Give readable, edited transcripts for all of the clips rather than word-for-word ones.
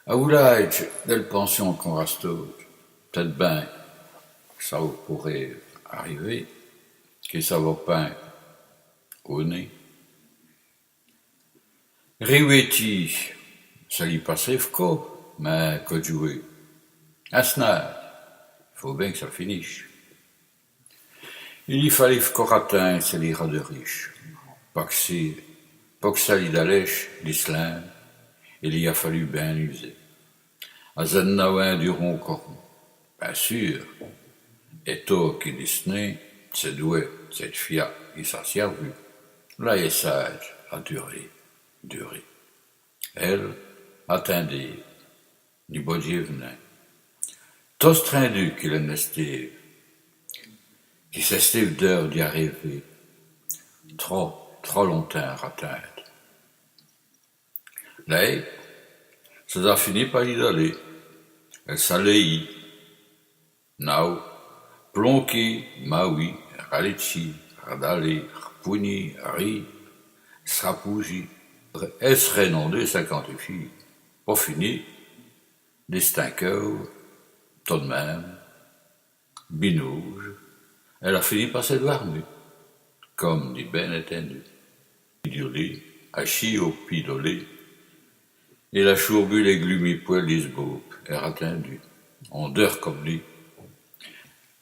Aoulaïch, del pension qu'on rasto, peut-être ben, ça vous pourrait arriver, que ça va pas au nez. Riweti, ça lui passait fco, mais que jouer. Asna, faut bien que ça finisse. Il y fallait fcoratin, c'est l'ira de riche. Pas que ça l'idalèche, l'islam, il y a fallu bien user. À Zennaouin du Roncoron, bien sûr, et toi qui Disney, c'est doué, cette fia, il s'en servi. Là, est sage, a duré. Elle, attendait, ni bodje venait. Tos trendu qu'il en estive, qui s'estive d'heure d'y arriver, trop longtemps attendre. Là, ça a fini par y aller. Elle s'allait, now, plonki, maui, ralici, radali, puni, ri, srapouji, elle serait non de 50 filles. Pas fini, distingueur, tout de même, binouge, elle a fini par s'éloigner, comme dit ben entendu. Idiolie, hachi au pidolé, et la chourbu les glumi poil d'isbouk, elle a attendu, on dort comme lui.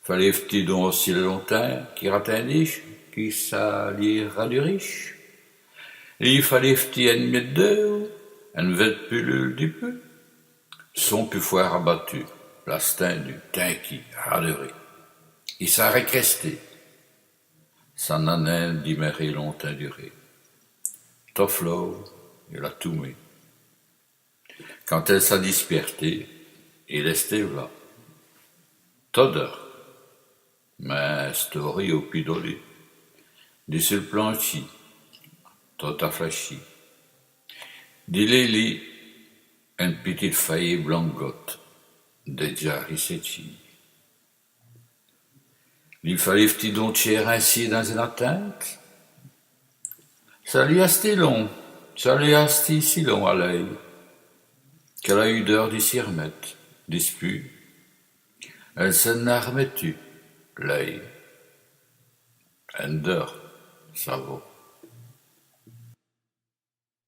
Fallait fti donc aussi longtemps, qui rattendiche, qui s'allira du riche. Et il fallait fti en mettre deux, en vet pullule du peu. Son pu foire abattu, l'astin du tinqui, raderie. Il s'arrête resté. Ça n'en est d'iméré longtemps duré. Toflo, il a tout mis. Quand elle s'est dispertée, il restait là. Toder, mais story au pidolé. Dit sur le planchi, tot afflachi. Dit Lili, une petite faille blancotte, déjà rissetti. Il fallait petit doncher ainsi dans une atteinte. Ça lui a été long, ça lui a été si long à l'œil, qu'elle a eu d'heure d'y s'y remettre, dispute. Elle s'en a remettu, l'œil. Elle dort, ça va.